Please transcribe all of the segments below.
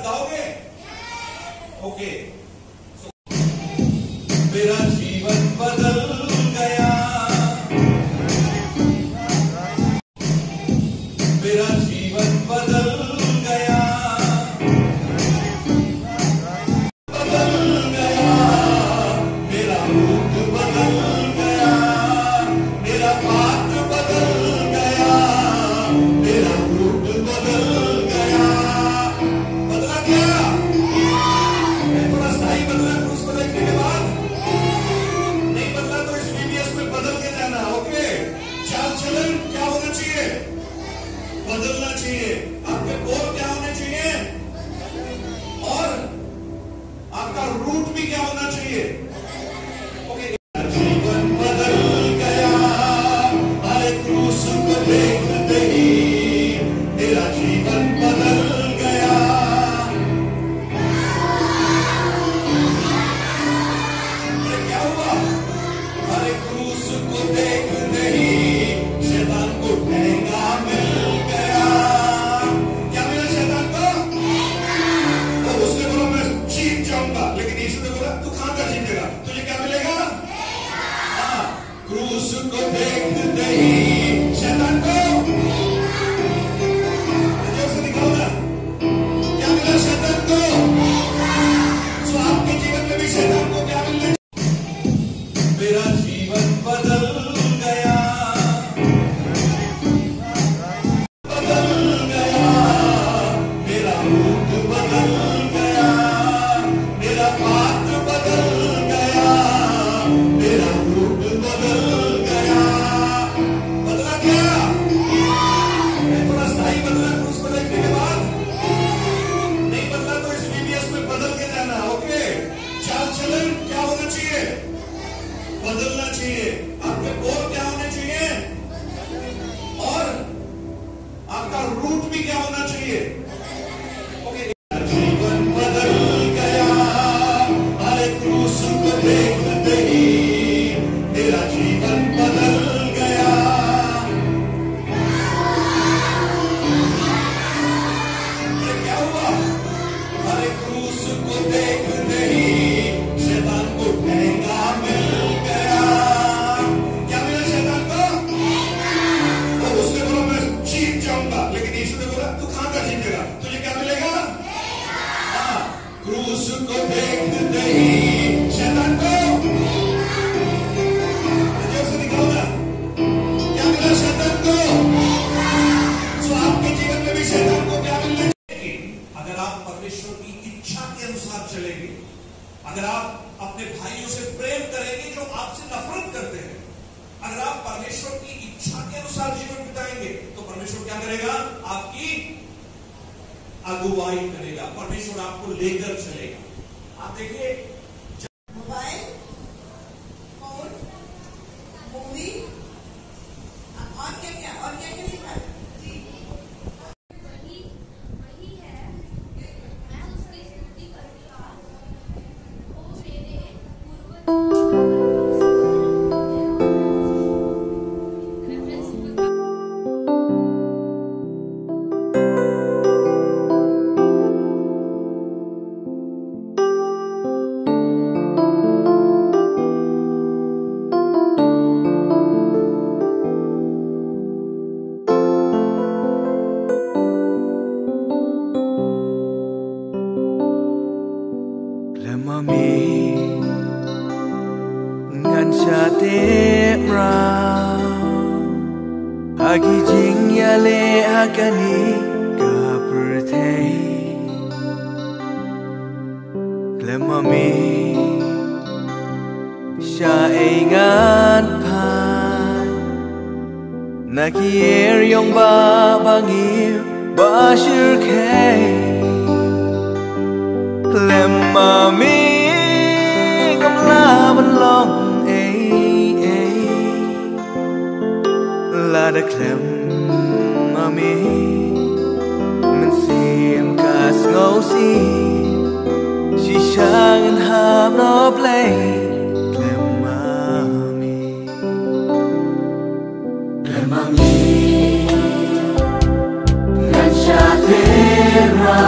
साथ गाओगे? ओके। मेरा जीवन बदल गया, मेरा जीवन बदल गया, बदल गया, मेरा रूप बदल गया, मेरा पात्र बदल गया, मेरा रूप बदल गया। बदला क्या? थोड़ा स्थायी बदला क्रूस को देखने के बाद। नहीं बदला तो इस VBS में बदल के जाना। ओके, चाल चलन क्या होना चाहिए? बदलना चाहिए। आपके बोल क्या होने चाहिए? और आपका रूट भी क्या होना चाहिए? ओके। जीवन बदल गया, अरे क्रूस को देखते ही मेरा जीवन बदल गया। अरे क्या हुआ? अरे क्रूस को देखते ही शैतान को ठेंगा मिल गया। क्या मिला शैतान को? तो उसने बोला मैं जीत जाऊंगा, लेकिन यीशु ने बोला तू कहां का जीतेगा, तुझे क्या मिलेगा? हाँ, क्रूस को देखते ही शैतान को जोर से निकालो ना। क्या मिला शैतान को? तो आपके जीवन में भी शैतान को क्या मिलना? मेरा जीवन बदल गया, बदल गया, मेरा रूप बदल गया, मेरा पात्र बदल गया, मेरा रूप बदल गया। बदला क्या? थोड़ा स्थायी बदला क्रूस को देखने के बाद। नहीं बदला तो इस VBS में बदल के जाना। ओके, चाल चलन क्या होना चाहिए? बदलना चाहिए। आपके बोल क्या होने चाहिए? और आपका रूट भी क्या होना चाहिए? ओके। जीवन बदल गया, अरे क्रूस को देखते ही मेरा जीवन बदल गया। अरे क्या हुआ? अरे क्रूस को देखते ही शैतान को ठेंगा मिल गया। क्या मिला शैतान को? तो उसने बोला मैं जीत जाऊंगा, लेकिन यीशु ने बोला तू कहां का जीतेगा, तुझे क्या मिलेगा? हाँ, क्रूस को देखते ही शैतान को जोर से निकालो ना। क्या मिला शैतान को? तो आपके जीवन में भी शैतान को क्या मिलना चाहिए? अगर आप परमेश्वर की इच्छा के अनुसार चलेंगे, अगर आप अपने भाइयों से प्रेम करेंगे जो आपसे नफरत करते हैं, अगर आप परमेश्वर की इच्छा के अनुसार जीवन बिताएंगे, तो परमेश्वर क्या करेगा? आपकी अगुवाई करेगा, परमेश्वर आपको लेकर चलेगा। आप देखिए मोबाइल, फोन, मूवी और क्या क्या सिखा? वही है, मैं उसकी स्तुति करूंगा। वो मेरे Agi jing yale akani kapurtei Glemami sha ingan pan Nakier yong ba bangir bashir kei Glemami gamla ban long La da klem mami men sim kas ngau si she shang and have no play klem mami ngan sha tera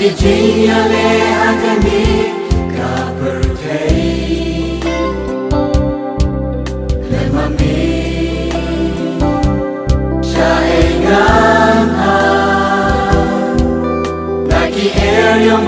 Magijingyale agani kapertei Lemami Siya engang Naki air yung